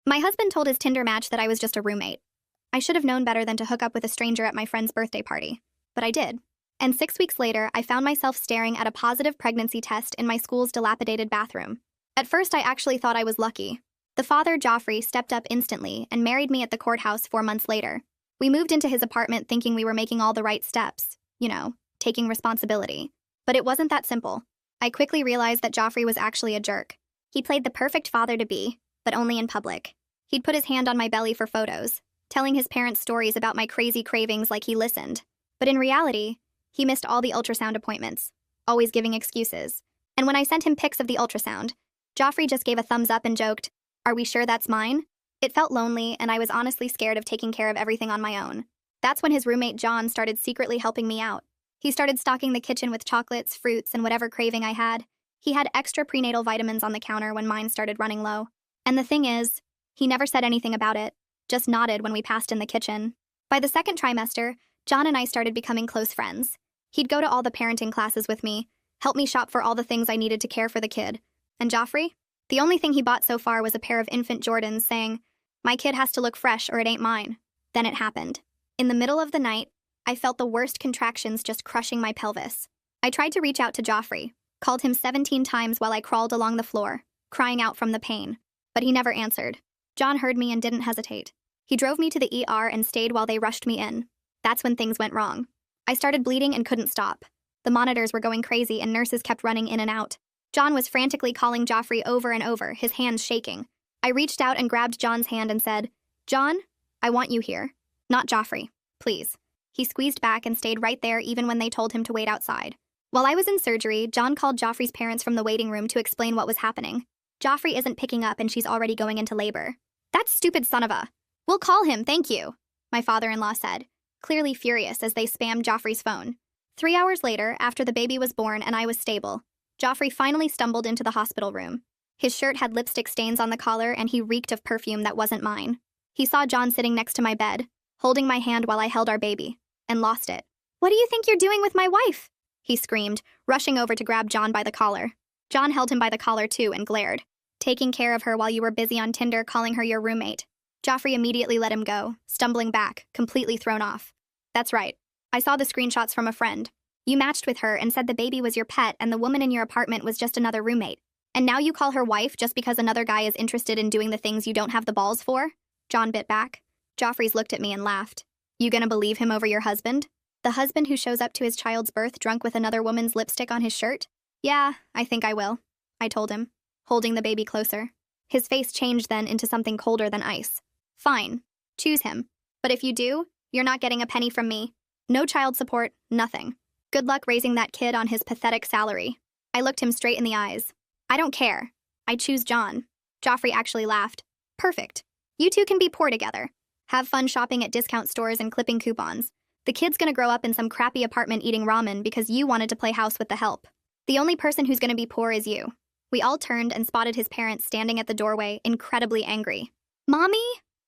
My husband told his Tinder match that I was just a roommate. I should have known better than to hook up with a stranger at my friend's birthday party. But I did. And 6 weeks later, I found myself staring at a positive pregnancy test in my school's dilapidated bathroom. At first, I actually thought I was lucky. The father, Joffrey, stepped up instantly and married me at the courthouse 4 months later. We moved into his apartment thinking we were making all the right steps, taking responsibility. But it wasn't that simple. I quickly realized that Joffrey was actually a jerk. He played the perfect father-to-be, but only in public. He'd put his hand on my belly for photos, telling his parents stories about my crazy cravings like he listened. But in reality, he missed all the ultrasound appointments, always giving excuses. And when I sent him pics of the ultrasound, Joffrey just gave a thumbs up and joked, "Are we sure that's mine?" It felt lonely, and I was honestly scared of taking care of everything on my own. That's when his roommate John started secretly helping me out. He started stocking the kitchen with chocolates, fruits, and whatever craving I had. He had extra prenatal vitamins on the counter when mine started running low. And the thing is, he never said anything about it, just nodded when we passed in the kitchen. By the second trimester, John and I started becoming close friends. He'd go to all the parenting classes with me, help me shop for all the things I needed to care for the kid. And Joffrey? The only thing he bought so far was a pair of infant Jordans, saying, "My kid has to look fresh or it ain't mine." Then it happened. In the middle of the night, I felt the worst contractions just crushing my pelvis. I tried to reach out to Joffrey, called him 17 times while I crawled along the floor, crying out from the pain. But he never answered. John heard me and didn't hesitate. He drove me to the ER and stayed while they rushed me in. That's when things went wrong. I started bleeding and couldn't stop. The monitors were going crazy and nurses kept running in and out. John was frantically calling Joffrey over and over, his hands shaking. I reached out and grabbed John's hand and said, "John, I want you here. Not Joffrey. Please." He squeezed back and stayed right there even when they told him to wait outside. While I was in surgery, John called Joffrey's parents from the waiting room to explain what was happening. "Joffrey isn't picking up and she's already going into labor." "That stupid son of a—" "We'll call him, thank you," my father-in-law said, clearly furious as they spammed Joffrey's phone. 3 hours later, after the baby was born and I was stable, Joffrey finally stumbled into the hospital room. His shirt had lipstick stains on the collar and he reeked of perfume that wasn't mine. He saw John sitting next to my bed, holding my hand while I held our baby, and lost it. "What do you think you're doing with my wife?" he screamed, rushing over to grab John by the collar. John held him by the collar too and glared. "Taking care of her while you were busy on Tinder calling her your roommate." Joffrey immediately let him go, stumbling back, completely thrown off. "That's right. I saw the screenshots from a friend. You matched with her and said the baby was your pet and the woman in your apartment was just another roommate. And now you call her wife just because another guy is interested in doing the things you don't have the balls for?" John bit back. Joffrey's looked at me and laughed. "You gonna believe him over your husband? The husband who shows up to his child's birth drunk with another woman's lipstick on his shirt?" "Yeah, I think I will," I told him, holding the baby closer. His face changed then into something colder than ice. "Fine. Choose him. But if you do, you're not getting a penny from me. No child support, nothing. Good luck raising that kid on his pathetic salary." I looked him straight in the eyes. "I don't care. I choose John." Joffrey actually laughed. "Perfect. You two can be poor together. Have fun shopping at discount stores and clipping coupons. The kid's gonna grow up in some crappy apartment eating ramen because you wanted to play house with the help. The only person who's gonna be poor is you." We all turned and spotted his parents standing at the doorway, incredibly angry. "Mommy?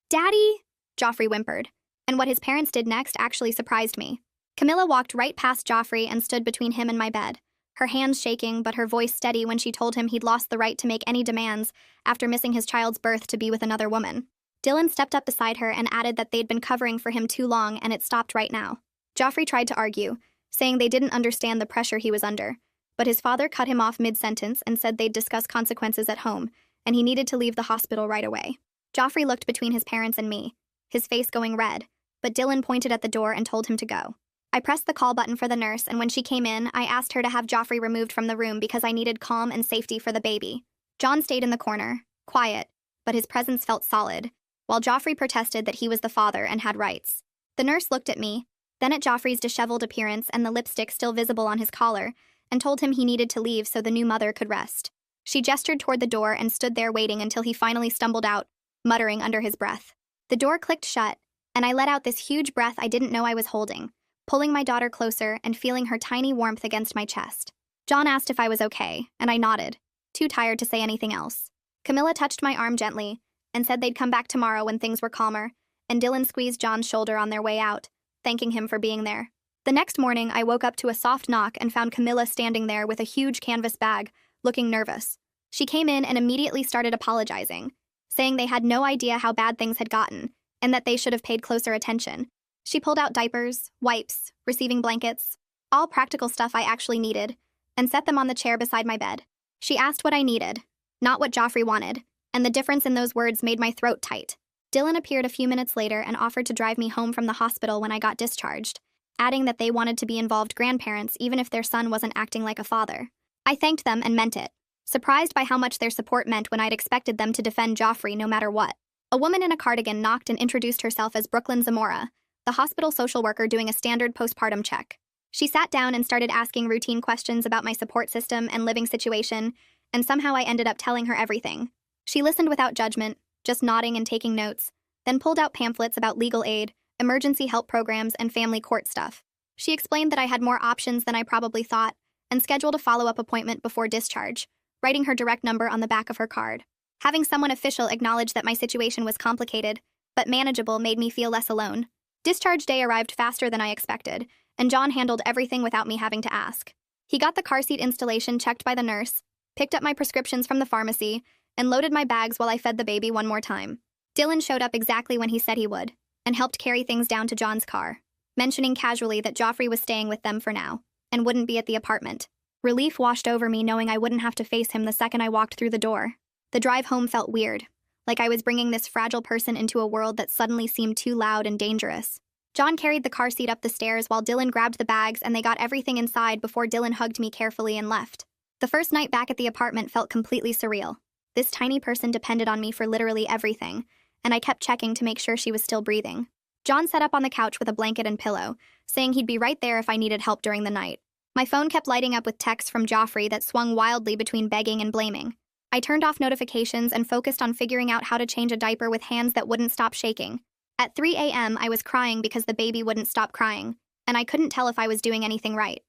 Daddy?" Joffrey whimpered. And what his parents did next actually surprised me. Camilla walked right past Joffrey and stood between him and my bed, her hands shaking but her voice steady when she told him he'd lost the right to make any demands after missing his child's birth to be with another woman. Dylan stepped up beside her and added that they'd been covering for him too long and it stopped right now. Joffrey tried to argue, saying they didn't understand the pressure he was under, but his father cut him off mid-sentence and said they'd discuss consequences at home, and he needed to leave the hospital right away. Joffrey looked between his parents and me, his face going red, but Dylan pointed at the door and told him to go. I pressed the call button for the nurse, and when she came in, I asked her to have Joffrey removed from the room because I needed calm and safety for the baby. John stayed in the corner, quiet, but his presence felt solid, while Joffrey protested that he was the father and had rights. The nurse looked at me, then at Joffrey's disheveled appearance and the lipstick still visible on his collar, and told him he needed to leave so the new mother could rest. She gestured toward the door and stood there waiting until he finally stumbled out, muttering under his breath. The door clicked shut, and I let out this huge breath I didn't know I was holding, pulling my daughter closer and feeling her tiny warmth against my chest. John asked if I was okay, and I nodded, too tired to say anything else. Camilla touched my arm gently and said they'd come back tomorrow when things were calmer, and Dylan squeezed John's shoulder on their way out, thanking him for being there. The next morning, I woke up to a soft knock and found Camilla standing there with a huge canvas bag, looking nervous. She came in and immediately started apologizing, saying they had no idea how bad things had gotten and that they should have paid closer attention. She pulled out diapers, wipes, receiving blankets, all practical stuff I actually needed, and set them on the chair beside my bed. She asked what I needed, not what Joffrey wanted, and the difference in those words made my throat tight. Dylan appeared a few minutes later and offered to drive me home from the hospital when I got discharged, adding that they wanted to be involved grandparents even if their son wasn't acting like a father. I thanked them and meant it, surprised by how much their support meant when I'd expected them to defend Joffrey no matter what. A woman in a cardigan knocked and introduced herself as Brooklyn Zamora, the hospital social worker doing a standard postpartum check. She sat down and started asking routine questions about my support system and living situation, and somehow I ended up telling her everything. She listened without judgment, just nodding and taking notes, then pulled out pamphlets about legal aid, emergency help programs, and family court stuff. She explained that I had more options than I probably thought, and scheduled a follow-up appointment before discharge, writing her direct number on the back of her card. Having someone official acknowledge that my situation was complicated, but manageable made me feel less alone. Discharge day arrived faster than I expected, and John handled everything without me having to ask. He got the car seat installation checked by the nurse, picked up my prescriptions from the pharmacy, and loaded my bags while I fed the baby one more time. Dylan showed up exactly when he said he would, and helped carry things down to John's car, mentioning casually that Joffrey was staying with them for now, and wouldn't be at the apartment. Relief washed over me knowing I wouldn't have to face him the second I walked through the door. The drive home felt weird, like I was bringing this fragile person into a world that suddenly seemed too loud and dangerous. John carried the car seat up the stairs while Dylan grabbed the bags and they got everything inside before Dylan hugged me carefully and left. The first night back at the apartment felt completely surreal. This tiny person depended on me for literally everything, and I kept checking to make sure she was still breathing. John sat up on the couch with a blanket and pillow, saying he'd be right there if I needed help during the night. My phone kept lighting up with texts from Joffrey that swung wildly between begging and blaming. I turned off notifications and focused on figuring out how to change a diaper with hands that wouldn't stop shaking. At 3 a.m., I was crying because the baby wouldn't stop crying, and I couldn't tell if I was doing anything right.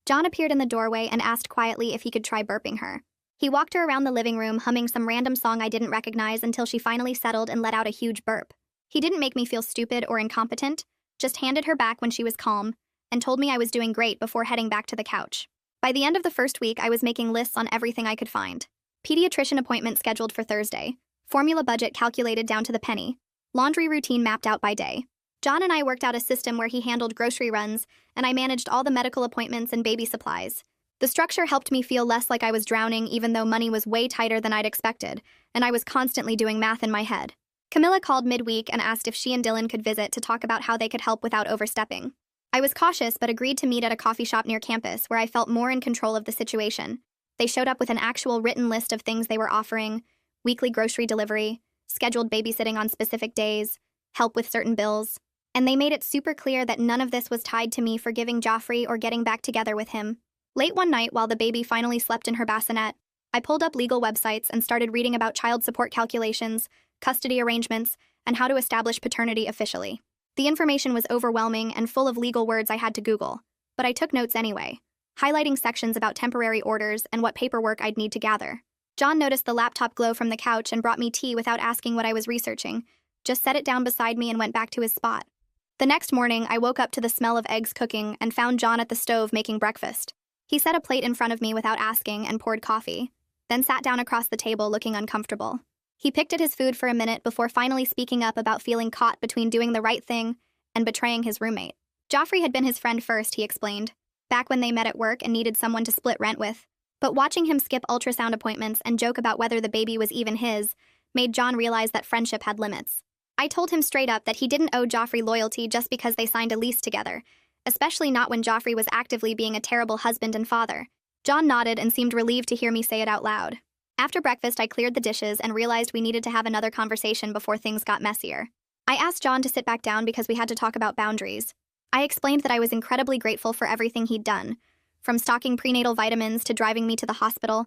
John appeared in the doorway and asked quietly if he could try burping her. He walked her around the living room humming some random song I didn't recognize until she finally settled and let out a huge burp. He didn't make me feel stupid or incompetent, just handed her back when she was calm, and told me I was doing great before heading back to the couch. By the end of the first week, I was making lists on everything I could find. Pediatrician appointment scheduled for Thursday, formula budget calculated down to the penny, laundry routine mapped out by day. John and I worked out a system where he handled grocery runs, and I managed all the medical appointments and baby supplies. The structure helped me feel less like I was drowning even though money was way tighter than I'd expected, and I was constantly doing math in my head. Camilla called midweek and asked if she and Dylan could visit to talk about how they could help without overstepping. I was cautious but agreed to meet at a coffee shop near campus where I felt more in control of the situation. They showed up with an actual written list of things they were offering: weekly grocery delivery, scheduled babysitting on specific days, help with certain bills, and they made it super clear that none of this was tied to me forgiving Joffrey or getting back together with him. Late one night, while the baby finally slept in her bassinet, I pulled up legal websites and started reading about child support calculations, custody arrangements, and how to establish paternity officially. The information was overwhelming and full of legal words I had to Google, but I took notes anyway, highlighting sections about temporary orders and what paperwork I'd need to gather. John noticed the laptop glow from the couch and brought me tea without asking what I was researching, just set it down beside me and went back to his spot. The next morning, I woke up to the smell of eggs cooking and found John at the stove making breakfast. He set a plate in front of me without asking and poured coffee, then sat down across the table looking uncomfortable. He picked at his food for a minute before finally speaking up about feeling caught between doing the right thing and betraying his roommate. Joffrey had been his friend first, he explained, back when they met at work and needed someone to split rent with. But watching him skip ultrasound appointments and joke about whether the baby was even his made John realize that friendship had limits. I told him straight up that he didn't owe Joffrey loyalty just because they signed a lease together, especially not when Joffrey was actively being a terrible husband and father. John nodded and seemed relieved to hear me say it out loud. After breakfast, I cleared the dishes and realized we needed to have another conversation before things got messier. I asked John to sit back down because we had to talk about boundaries. I explained that I was incredibly grateful for everything he'd done, from stocking prenatal vitamins to driving me to the hospital,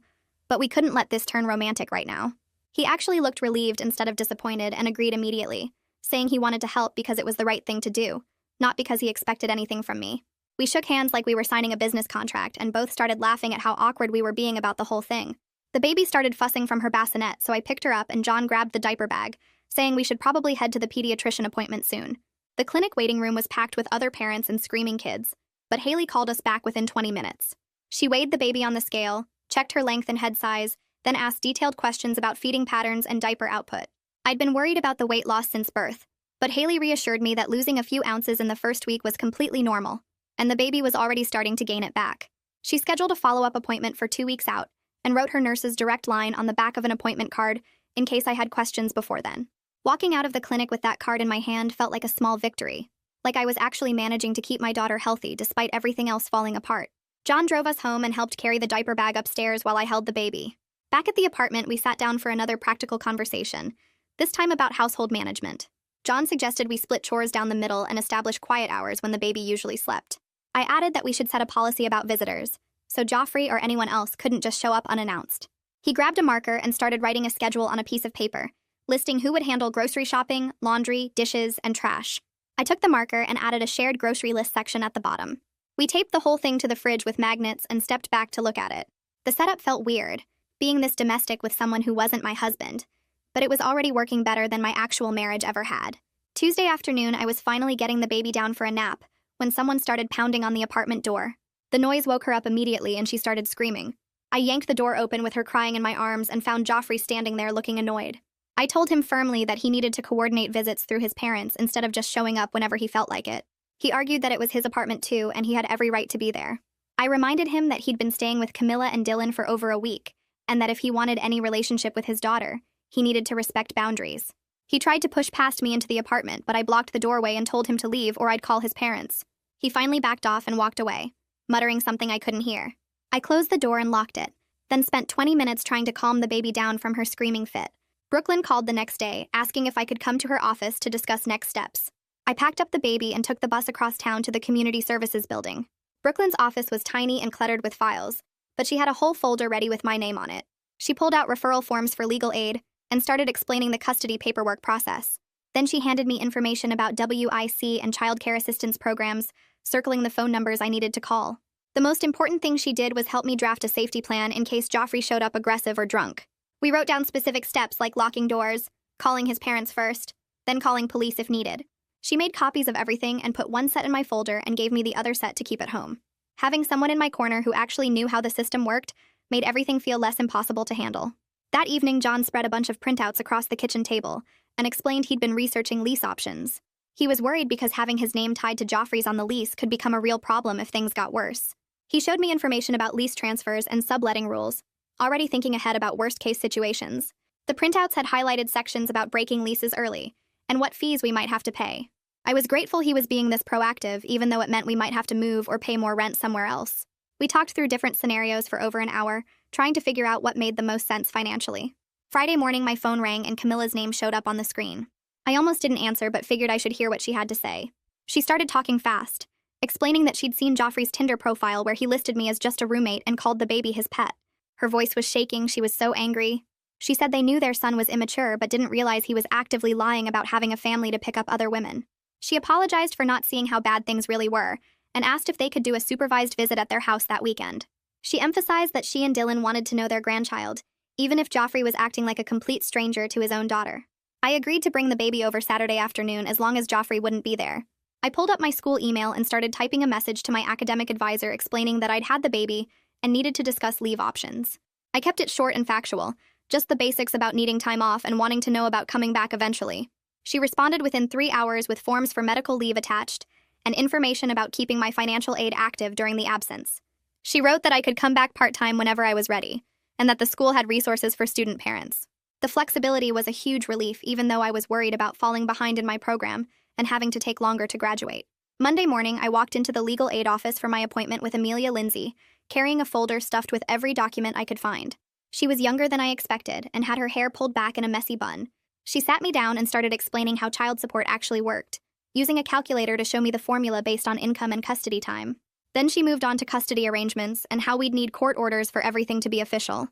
but we couldn't let this turn romantic right now. He actually looked relieved instead of disappointed and agreed immediately, saying he wanted to help because it was the right thing to do, not because he expected anything from me. We shook hands like we were signing a business contract and both started laughing at how awkward we were being about the whole thing. The baby started fussing from her bassinet, so I picked her up and John grabbed the diaper bag, saying we should probably head to the pediatrician appointment soon. The clinic waiting room was packed with other parents and screaming kids, but Haley called us back within 20 minutes. She weighed the baby on the scale, checked her length and head size, then asked detailed questions about feeding patterns and diaper output. I'd been worried about the weight loss since birth, but Haley reassured me that losing a few ounces in the first week was completely normal, and the baby was already starting to gain it back. She scheduled a follow-up appointment for 2 weeks out and wrote her nurse's direct line on the back of an appointment card in case I had questions before then. Walking out of the clinic with that card in my hand felt like a small victory, like I was actually managing to keep my daughter healthy despite everything else falling apart. John drove us home and helped carry the diaper bag upstairs while I held the baby. Back at the apartment, we sat down for another practical conversation, this time about household management. John suggested we split chores down the middle and establish quiet hours when the baby usually slept. I added that we should set a policy about visitors, so Joffrey or anyone else couldn't just show up unannounced. He grabbed a marker and started writing a schedule on a piece of paper, listing who would handle grocery shopping, laundry, dishes, and trash. I took the marker and added a shared grocery list section at the bottom. We taped the whole thing to the fridge with magnets and stepped back to look at it. The setup felt weird, being this domestic with someone who wasn't my husband, but it was already working better than my actual marriage ever had. Tuesday afternoon, I was finally getting the baby down for a nap when someone started pounding on the apartment door. The noise woke her up immediately and she started screaming. I yanked the door open with her crying in my arms and found Joffrey standing there looking annoyed. I told him firmly that he needed to coordinate visits through his parents instead of just showing up whenever he felt like it. He argued that it was his apartment too and he had every right to be there. I reminded him that he'd been staying with Camilla and Dylan for over a week, and that if he wanted any relationship with his daughter, he needed to respect boundaries. He tried to push past me into the apartment, but I blocked the doorway and told him to leave or I'd call his parents. He finally backed off and walked away, muttering something I couldn't hear. I closed the door and locked it, then spent 20 minutes trying to calm the baby down from her screaming fit. Brooklyn called the next day, asking if I could come to her office to discuss next steps. I packed up the baby and took the bus across town to the community services building. Brooklyn's office was tiny and cluttered with files, but she had a whole folder ready with my name on it. She pulled out referral forms for legal aid and started explaining the custody paperwork process. Then she handed me information about WIC and child care assistance programs, circling the phone numbers I needed to call. The most important thing she did was help me draft a safety plan in case Joffrey showed up aggressive or drunk. We wrote down specific steps like locking doors, calling his parents first, then calling police if needed. She made copies of everything and put one set in my folder and gave me the other set to keep at home. Having someone in my corner who actually knew how the system worked made everything feel less impossible to handle. That evening, John spread a bunch of printouts across the kitchen table and explained he'd been researching lease options. He was worried because having his name tied to Joffrey's on the lease could become a real problem if things got worse. He showed me information about lease transfers and subletting rules, already thinking ahead about worst-case situations. The printouts had highlighted sections about breaking leases early and what fees we might have to pay. I was grateful he was being this proactive, even though it meant we might have to move or pay more rent somewhere else. We talked through different scenarios for over an hour, trying to figure out what made the most sense financially. Friday morning, my phone rang and Camilla's name showed up on the screen. I almost didn't answer, but figured I should hear what she had to say. She started talking fast, explaining that she'd seen Joffrey's Tinder profile where he listed me as just a roommate and called the baby his pet. Her voice was shaking, she was so angry. She said they knew their son was immature but didn't realize he was actively lying about having a family to pick up other women. She apologized for not seeing how bad things really were and asked if they could do a supervised visit at their house that weekend. She emphasized that she and Dylan wanted to know their grandchild, even if Joffrey was acting like a complete stranger to his own daughter. I agreed to bring the baby over Saturday afternoon as long as Joffrey wouldn't be there. I pulled up my school email and started typing a message to my academic advisor explaining that I'd had the baby and needed to discuss leave options. I kept it short and factual, just the basics about needing time off and wanting to know about coming back eventually. She responded within 3 hours with forms for medical leave attached and information about keeping my financial aid active during the absence. She wrote that I could come back part-time whenever I was ready, and that the school had resources for student parents. The flexibility was a huge relief, even though I was worried about falling behind in my program and having to take longer to graduate. Monday morning, I walked into the legal aid office for my appointment with Amelia Lindsay, carrying a folder stuffed with every document I could find. She was younger than I expected and had her hair pulled back in a messy bun. She sat me down and started explaining how child support actually worked, using a calculator to show me the formula based on income and custody time. Then she moved on to custody arrangements and how we'd need court orders for everything to be official.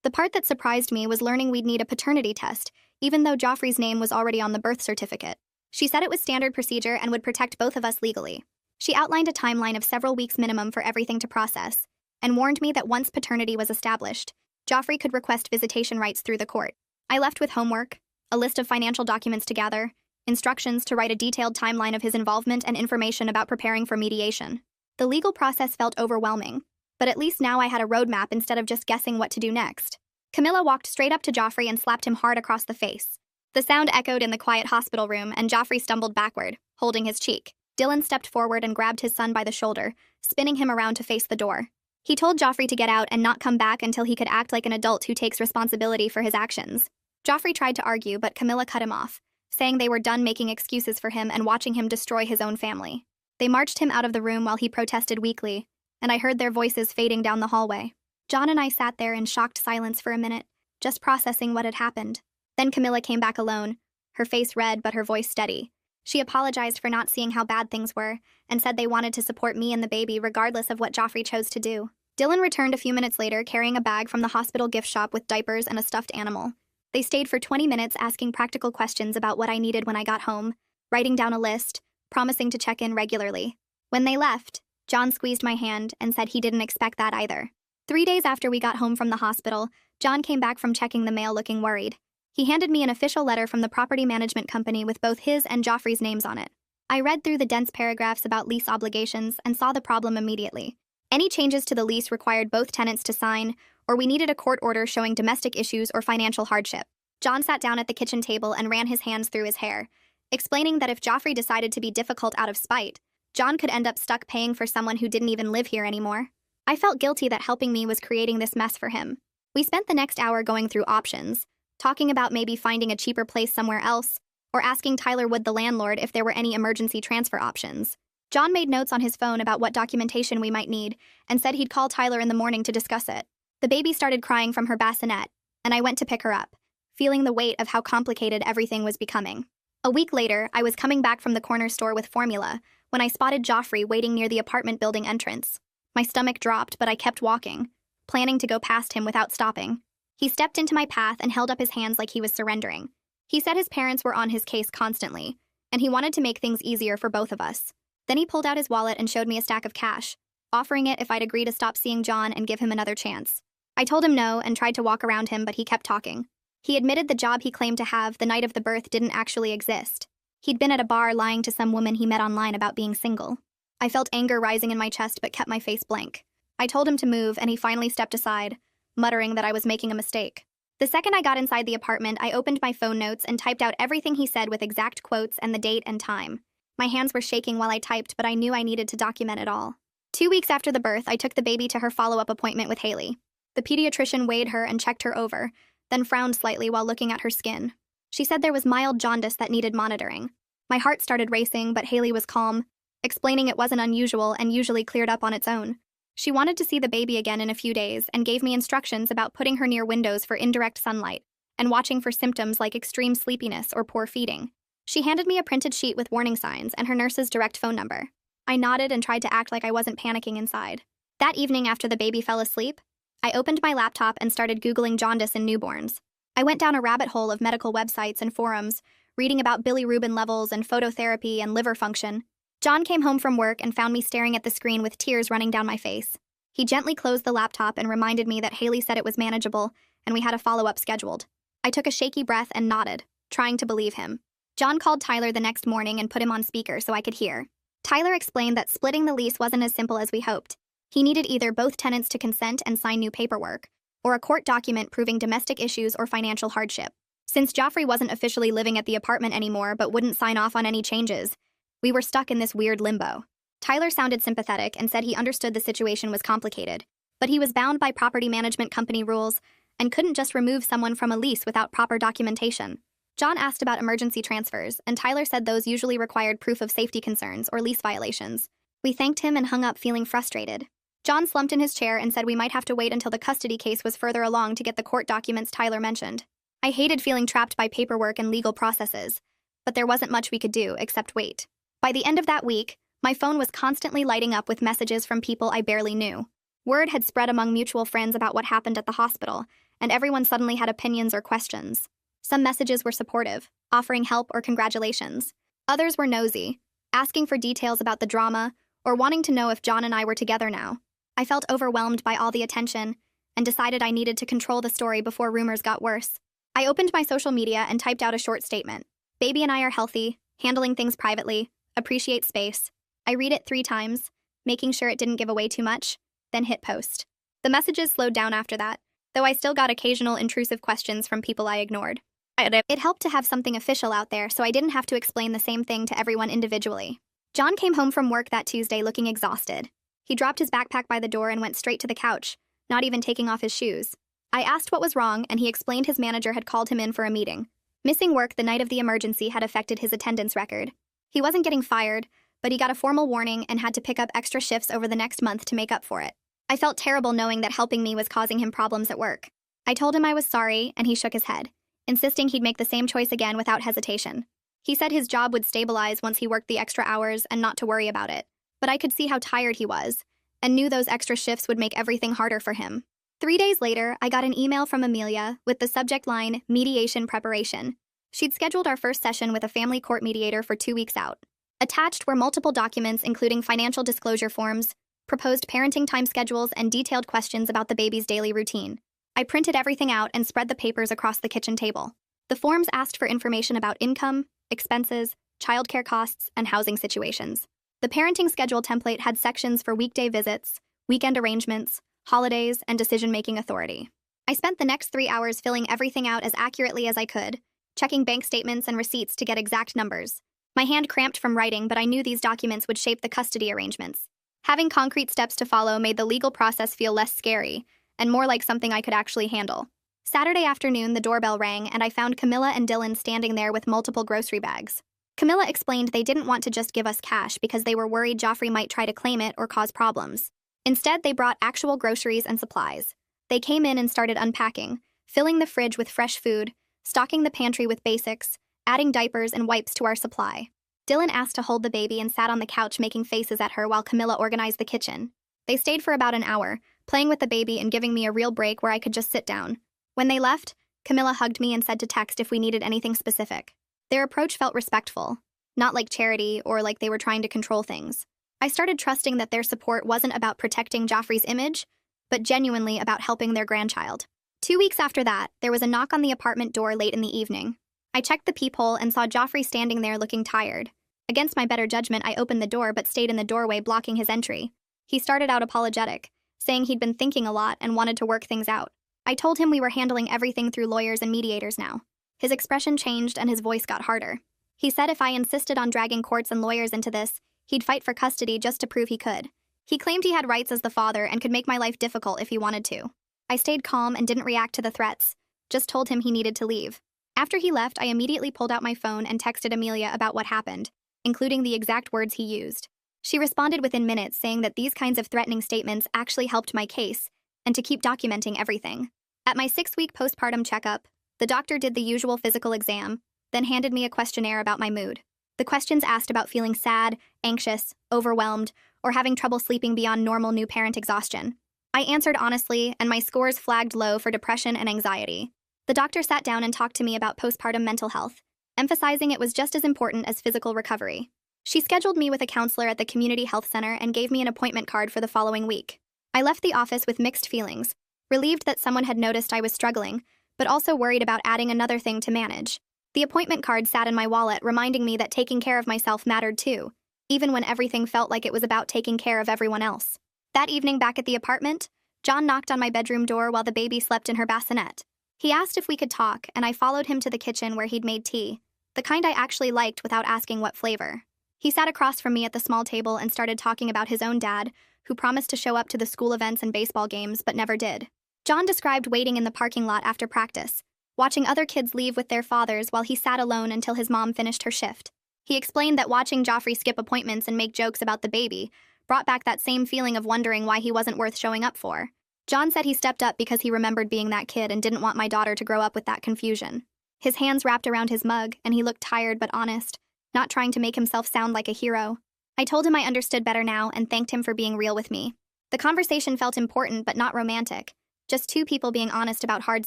The part that surprised me was learning we'd need a paternity test, even though Joffrey's name was already on the birth certificate. She said it was standard procedure and would protect both of us legally. She outlined a timeline of several weeks minimum for everything to process, and warned me that once paternity was established, Joffrey could request visitation rights through the court. I left with homework, a list of financial documents to gather, instructions to write a detailed timeline of his involvement, and information about preparing for mediation. The legal process felt overwhelming, but at least now I had a roadmap instead of just guessing what to do next. Camilla walked straight up to Joffrey and slapped him hard across the face, The sound echoed in the quiet hospital room, and Joffrey stumbled backward, holding his cheek. Dylan stepped forward and grabbed his son by the shoulder, spinning him around to face the door. He told Joffrey to get out and not come back until he could act like an adult who takes responsibility for his actions. Joffrey tried to argue, but Camilla cut him off, saying they were done making excuses for him and watching him destroy his own family. They marched him out of the room while he protested weakly, and I heard their voices fading down the hallway. John and I sat there in shocked silence for a minute, just processing what had happened. Then Camilla came back alone, her face red but her voice steady. She apologized for not seeing how bad things were, and said they wanted to support me and the baby regardless of what Joffrey chose to do. Dylan returned a few minutes later carrying a bag from the hospital gift shop with diapers and a stuffed animal. They stayed for 20 minutes asking practical questions about what I needed when I got home, writing down a list, promising to check in regularly. When they left, John squeezed my hand and said he didn't expect that either. 3 days after we got home from the hospital, John came back from checking the mail looking worried. He handed me an official letter from the property management company with both his and Joffrey's names on it. I read through the dense paragraphs about lease obligations and saw the problem immediately. Any changes to the lease required both tenants to sign, or we needed a court order showing domestic issues or financial hardship. John sat down at the kitchen table and ran his hands through his hair, explaining that if Joffrey decided to be difficult out of spite, John could end up stuck paying for someone who didn't even live here anymore. I felt guilty that helping me was creating this mess for him. We spent the next hour going through options, talking about maybe finding a cheaper place somewhere else, or asking Tyler Wood, the landlord, if there were any emergency transfer options. John made notes on his phone about what documentation we might need and said he'd call Tyler in the morning to discuss it. The baby started crying from her bassinet, and I went to pick her up, feeling the weight of how complicated everything was becoming. A week later, I was coming back from the corner store with formula when I spotted Joffrey waiting near the apartment building entrance. My stomach dropped, but I kept walking, planning to go past him without stopping. He stepped into my path and held up his hands like he was surrendering. He said his parents were on his case constantly, and he wanted to make things easier for both of us. Then he pulled out his wallet and showed me a stack of cash, offering it if I'd agree to stop seeing John and give him another chance. I told him no and tried to walk around him, but he kept talking. He admitted the job he claimed to have the night of the birth didn't actually exist. He'd been at a bar lying to some woman he met online about being single. I felt anger rising in my chest but kept my face blank. I told him to move, and he finally stepped aside, muttering that I was making a mistake. The second I got inside the apartment, I opened my phone notes and typed out everything he said with exact quotes and the date and time. My hands were shaking while I typed, but I knew I needed to document it all. 2 weeks after the birth, I took the baby to her follow-up appointment with Haley. The pediatrician weighed her and checked her over, then frowned slightly while looking at her skin. She said there was mild jaundice that needed monitoring. My heart started racing, but Haley was calm, explaining it wasn't unusual and usually cleared up on its own. She wanted to see the baby again in a few days and gave me instructions about putting her near windows for indirect sunlight and watching for symptoms like extreme sleepiness or poor feeding. She handed me a printed sheet with warning signs and her nurse's direct phone number. I nodded and tried to act like I wasn't panicking inside. That evening after the baby fell asleep, I opened my laptop and started Googling jaundice in newborns. I went down a rabbit hole of medical websites and forums, reading about bilirubin levels and phototherapy and liver function. John came home from work and found me staring at the screen with tears running down my face. He gently closed the laptop and reminded me that Haley said it was manageable and we had a follow-up scheduled. I took a shaky breath and nodded, trying to believe him. John called Tyler the next morning and put him on speaker so I could hear. Tyler explained that splitting the lease wasn't as simple as we hoped. He needed either both tenants to consent and sign new paperwork, or a court document proving domestic issues or financial hardship. Since Joffrey wasn't officially living at the apartment anymore but wouldn't sign off on any changes, we were stuck in this weird limbo. Tyler sounded sympathetic and said he understood the situation was complicated, but he was bound by property management company rules and couldn't just remove someone from a lease without proper documentation. John asked about emergency transfers, and Tyler said those usually required proof of safety concerns or lease violations. We thanked him and hung up feeling frustrated. John slumped in his chair and said we might have to wait until the custody case was further along to get the court documents Tyler mentioned. I hated feeling trapped by paperwork and legal processes, but there wasn't much we could do except wait. By the end of that week, my phone was constantly lighting up with messages from people I barely knew. Word had spread among mutual friends about what happened at the hospital, and everyone suddenly had opinions or questions. Some messages were supportive, offering help or congratulations. Others were nosy, asking for details about the drama, or wanting to know if John and I were together now. I felt overwhelmed by all the attention, and decided I needed to control the story before rumors got worse. I opened my social media and typed out a short statement. Baby and I are healthy, handling things privately, appreciate space. I read it 3 times, making sure it didn't give away too much, then hit post. The messages slowed down after that, though I still got occasional intrusive questions from people I ignored. It helped to have something official out there so I didn't have to explain the same thing to everyone individually. John came home from work that Tuesday looking exhausted. He dropped his backpack by the door and went straight to the couch, not even taking off his shoes. I asked what was wrong, and he explained his manager had called him in for a meeting. Missing work the night of the emergency had affected his attendance record. He wasn't getting fired, but he got a formal warning and had to pick up extra shifts over the next month to make up for it. I felt terrible knowing that helping me was causing him problems at work. I told him I was sorry, and he shook his head, insisting he'd make the same choice again without hesitation. He said his job would stabilize once he worked the extra hours and not to worry about it. But I could see how tired he was, and knew those extra shifts would make everything harder for him. 3 days later, I got an email from Amelia with the subject line, mediation preparation. She'd scheduled our first session with a family court mediator for 2 weeks out. Attached were multiple documents including financial disclosure forms, proposed parenting time schedules, and detailed questions about the baby's daily routine. I printed everything out and spread the papers across the kitchen table. The forms asked for information about income, expenses, childcare costs, and housing situations. The parenting schedule template had sections for weekday visits, weekend arrangements, holidays, and decision-making authority. I spent the next 3 hours filling everything out as accurately as I could, checking bank statements and receipts to get exact numbers. My hand cramped from writing, but I knew these documents would shape the custody arrangements. Having concrete steps to follow made the legal process feel less scary, and more like something I could actually handle. Saturday afternoon, the doorbell rang, and I found Camilla and Dylan standing there with multiple grocery bags. Camilla explained they didn't want to just give us cash because they were worried Joffrey might try to claim it or cause problems. Instead, they brought actual groceries and supplies. They came in and started unpacking, filling the fridge with fresh food, stocking the pantry with basics, adding diapers and wipes to our supply. Dylan asked to hold the baby and sat on the couch making faces at her while Camilla organized the kitchen. They stayed for about an hour, playing with the baby and giving me a real break where I could just sit down. When they left, Camilla hugged me and said to text if we needed anything specific. Their approach felt respectful, not like charity or like they were trying to control things. I started trusting that their support wasn't about protecting Joffrey's image, but genuinely about helping their grandchild. 2 weeks after that, there was a knock on the apartment door late in the evening. I checked the peephole and saw Joffrey standing there looking tired. Against my better judgment, I opened the door but stayed in the doorway blocking his entry. He started out apologetic, saying he'd been thinking a lot and wanted to work things out. I told him we were handling everything through lawyers and mediators now. His expression changed and his voice got harder. He said if I insisted on dragging courts and lawyers into this, he'd fight for custody just to prove he could. He claimed he had rights as the father and could make my life difficult if he wanted to. I stayed calm and didn't react to the threats, just told him he needed to leave. After he left, I immediately pulled out my phone and texted Amelia about what happened, including the exact words he used. She responded within minutes saying that these kinds of threatening statements actually helped my case, and to keep documenting everything. At my 6-week postpartum checkup, the doctor did the usual physical exam, then handed me a questionnaire about my mood. The questions asked about feeling sad, anxious, overwhelmed, or having trouble sleeping beyond normal new parent exhaustion. I answered honestly, and my scores flagged low for depression and anxiety. The doctor sat down and talked to me about postpartum mental health, emphasizing it was just as important as physical recovery. She scheduled me with a counselor at the community health center and gave me an appointment card for the following week. I left the office with mixed feelings, relieved that someone had noticed I was struggling, but also worried about adding another thing to manage. The appointment card sat in my wallet, reminding me that taking care of myself mattered too, even when everything felt like it was about taking care of everyone else. That evening back at the apartment, John knocked on my bedroom door while the baby slept in her bassinet. He asked if we could talk, and I followed him to the kitchen where he'd made tea, the kind I actually liked without asking what flavor. He sat across from me at the small table and started talking about his own dad, who promised to show up to the school events and baseball games but never did. John described waiting in the parking lot after practice, watching other kids leave with their fathers while he sat alone until his mom finished her shift. He explained that watching Joffrey skip appointments and make jokes about the baby brought back that same feeling of wondering why he wasn't worth showing up for. John said he stepped up because he remembered being that kid and didn't want my daughter to grow up with that confusion. His hands wrapped around his mug, and he looked tired but honest, not trying to make himself sound like a hero. I told him I understood better now and thanked him for being real with me. The conversation felt important but not romantic, just two people being honest about hard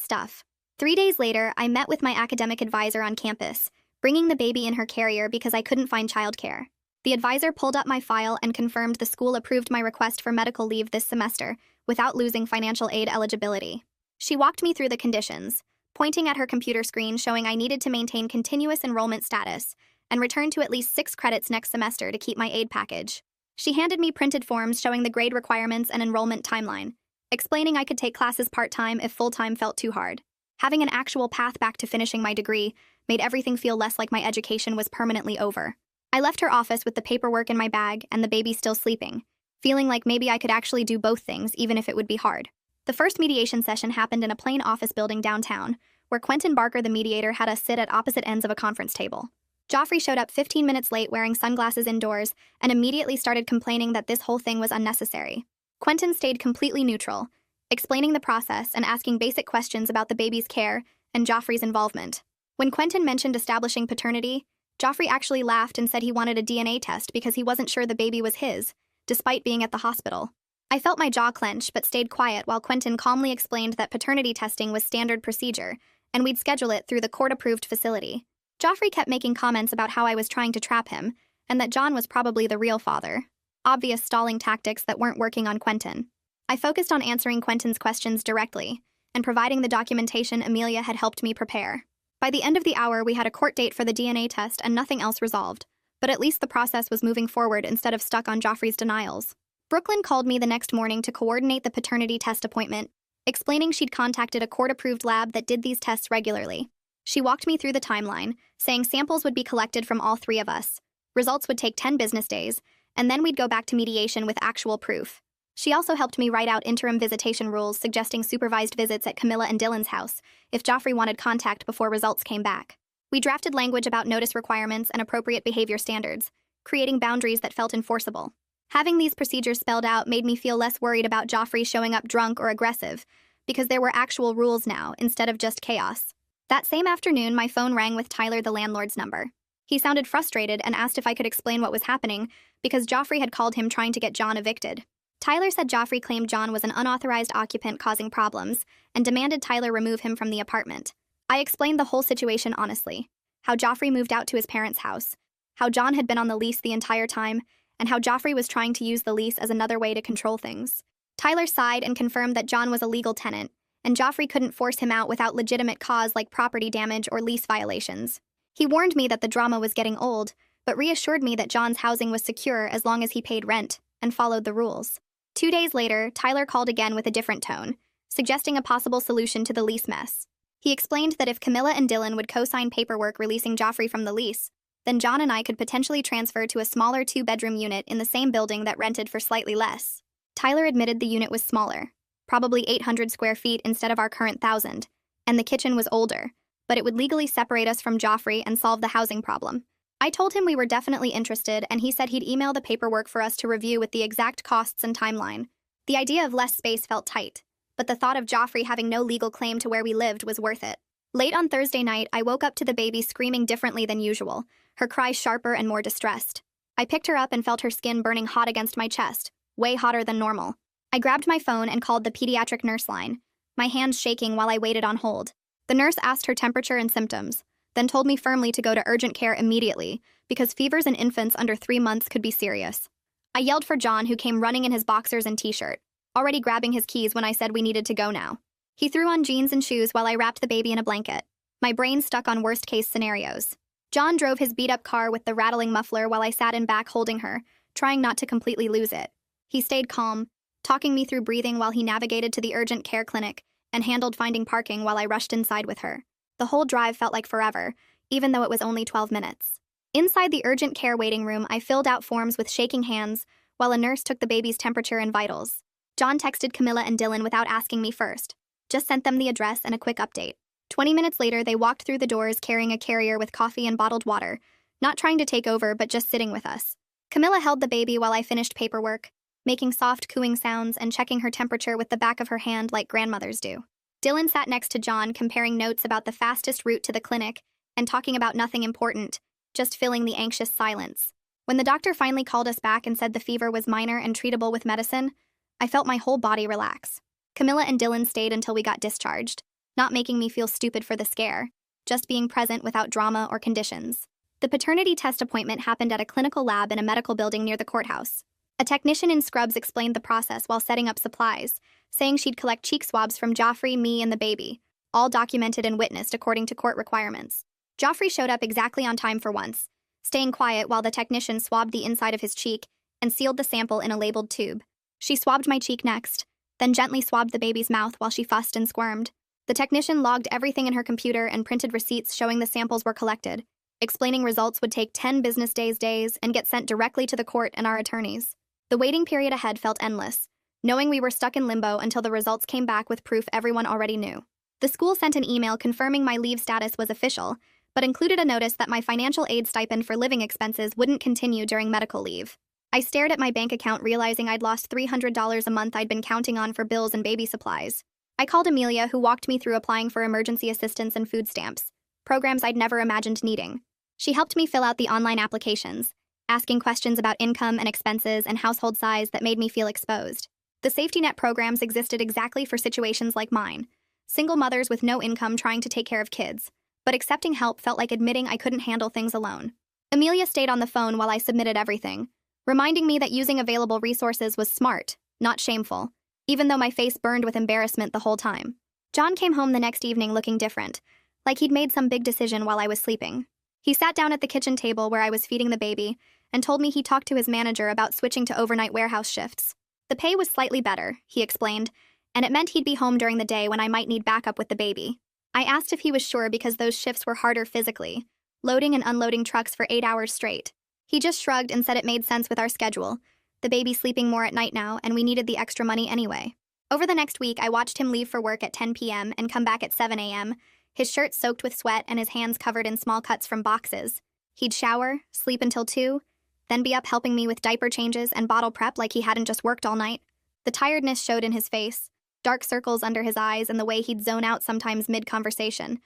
stuff. 3 days later, I met with my academic advisor on campus, bringing the baby in her carrier because I couldn't find childcare. The advisor pulled up my file and confirmed the school approved my request for medical leave this semester without losing financial aid eligibility. She walked me through the conditions, pointing at her computer screen showing I needed to maintain continuous enrollment status and return to at least 6 credits next semester to keep my aid package. She handed me printed forms showing the grade requirements and enrollment timeline, explaining I could take classes part-time if full-time felt too hard. Having an actual path back to finishing my degree made everything feel less like my education was permanently over. I left her office with the paperwork in my bag and the baby still sleeping, feeling like maybe I could actually do both things even if it would be hard. The first mediation session happened in a plain office building downtown, where Quentin Barker, the mediator, had us sit at opposite ends of a conference table. Joffrey showed up 15 minutes late wearing sunglasses indoors and immediately started complaining that this whole thing was unnecessary. Quentin stayed completely neutral, explaining the process and asking basic questions about the baby's care and Joffrey's involvement. When Quentin mentioned establishing paternity, Joffrey actually laughed and said he wanted a DNA test because he wasn't sure the baby was his, despite being at the hospital. I felt my jaw clench but stayed quiet while Quentin calmly explained that paternity testing was standard procedure, and we'd schedule it through the court-approved facility. Joffrey kept making comments about how I was trying to trap him, and that John was probably the real father. Obvious stalling tactics that weren't working on Quentin. I focused on answering Quentin's questions directly, and providing the documentation Amelia had helped me prepare. By the end of the hour, we had a court date for the DNA test and nothing else resolved, but at least the process was moving forward instead of stuck on Joffrey's denials. Brooklyn called me the next morning to coordinate the paternity test appointment, explaining she'd contacted a court-approved lab that did these tests regularly. She walked me through the timeline, saying samples would be collected from all three of us. Results would take 10 business days, and then we'd go back to mediation with actual proof. She also helped me write out interim visitation rules suggesting supervised visits at Camilla and Dylan's house if Joffrey wanted contact before results came back. We drafted language about notice requirements and appropriate behavior standards, creating boundaries that felt enforceable. Having these procedures spelled out made me feel less worried about Joffrey showing up drunk or aggressive, because there were actual rules now instead of just chaos. That same afternoon, my phone rang with Tyler, the landlord's number. He sounded frustrated and asked if I could explain what was happening because Joffrey had called him trying to get John evicted. Tyler said Joffrey claimed John was an unauthorized occupant causing problems and demanded Tyler remove him from the apartment. I explained the whole situation honestly, how Joffrey moved out to his parents' house, how John had been on the lease the entire time, and how Joffrey was trying to use the lease as another way to control things. Tyler sighed and confirmed that John was a legal tenant, and Joffrey couldn't force him out without legitimate cause like property damage or lease violations. He warned me that the drama was getting old, but reassured me that John's housing was secure as long as he paid rent and followed the rules. 2 days later, Tyler called again with a different tone, suggesting a possible solution to the lease mess. He explained that if Camilla and Dylan would co-sign paperwork releasing Joffrey from the lease, then John and I could potentially transfer to a smaller 2-bedroom unit in the same building that rented for slightly less. Tyler admitted the unit was smaller, probably 800 square feet instead of our current 1,000, and the kitchen was older, but it would legally separate us from Joffrey and solve the housing problem. I told him we were definitely interested, and he said he'd email the paperwork for us to review with the exact costs and timeline. The idea of less space felt tight, but the thought of Joffrey having no legal claim to where we lived was worth it. Late on Thursday night, I woke up to the baby screaming differently than usual, her cries sharper and more distressed. I picked her up and felt her skin burning hot against my chest, way hotter than normal. I grabbed my phone and called the pediatric nurse line, my hands shaking while I waited on hold. The nurse asked her temperature and symptoms, then told me firmly to go to urgent care immediately because fevers in infants under 3 months could be serious. I yelled for John, who came running in his boxers and t-shirt, already grabbing his keys when I said we needed to go now. He threw on jeans and shoes while I wrapped the baby in a blanket, my brain stuck on worst-case scenarios. John drove his beat-up car with the rattling muffler while I sat in back holding her, trying not to completely lose it. He stayed calm, talking me through breathing while he navigated to the urgent care clinic and handled finding parking while I rushed inside with her. The whole drive felt like forever, even though it was only 12 minutes. Inside the urgent care waiting room, I filled out forms with shaking hands while a nurse took the baby's temperature and vitals. John texted Camilla and Dylan without asking me first, just sent them the address and a quick update. 20 minutes later, they walked through the doors carrying a carrier with coffee and bottled water, not trying to take over but just sitting with us. Camilla held the baby while I finished paperwork, making soft cooing sounds and checking her temperature with the back of her hand like grandmothers do. Dylan sat next to John, comparing notes about the fastest route to the clinic and talking about nothing important, just filling the anxious silence. When the doctor finally called us back and said the fever was minor and treatable with medicine, I felt my whole body relax. Camilla and Dylan stayed until we got discharged, not making me feel stupid for the scare, just being present without drama or conditions. The paternity test appointment happened at a clinical lab in a medical building near the courthouse. A technician in scrubs explained the process while setting up supplies, saying she'd collect cheek swabs from Joffrey, me, and the baby, all documented and witnessed according to court requirements. Joffrey showed up exactly on time for once, staying quiet while the technician swabbed the inside of his cheek and sealed the sample in a labeled tube. She swabbed my cheek next, then gently swabbed the baby's mouth while she fussed and squirmed. The technician logged everything in her computer and printed receipts showing the samples were collected, explaining results would take 10 business days and get sent directly to the court and our attorneys. The waiting period ahead felt endless, knowing we were stuck in limbo until the results came back with proof everyone already knew. The school sent an email confirming my leave status was official, but included a notice that my financial aid stipend for living expenses wouldn't continue during medical leave. I stared at my bank account, realizing I'd lost $300 a month I'd been counting on for bills and baby supplies. I called Amelia, who walked me through applying for emergency assistance and food stamps, programs I'd never imagined needing. She helped me fill out the online applications, asking questions about income and expenses and household size that made me feel exposed. The safety net programs existed exactly for situations like mine, single mothers with no income trying to take care of kids, but accepting help felt like admitting I couldn't handle things alone. Amelia stayed on the phone while I submitted everything, reminding me that using available resources was smart, not shameful, even though my face burned with embarrassment the whole time. John came home the next evening looking different, like he'd made some big decision while I was sleeping. He sat down at the kitchen table where I was feeding the baby and told me he talked to his manager about switching to overnight warehouse shifts. The pay was slightly better, he explained, and it meant he'd be home during the day when I might need backup with the baby. I asked if he was sure because those shifts were harder physically, loading and unloading trucks for 8 hours straight. He just shrugged and said it made sense with our schedule, the baby sleeping more at night now, and we needed the extra money anyway. Over the next week, I watched him leave for work at 10 p.m. and come back at 7 a.m., his shirt soaked with sweat and his hands covered in small cuts from boxes. He'd shower, sleep until 2, then be up helping me with diaper changes and bottle prep like he hadn't just worked all night. The tiredness showed in his face, dark circles under his eyes, and the way he'd zone out sometimes mid-conversation.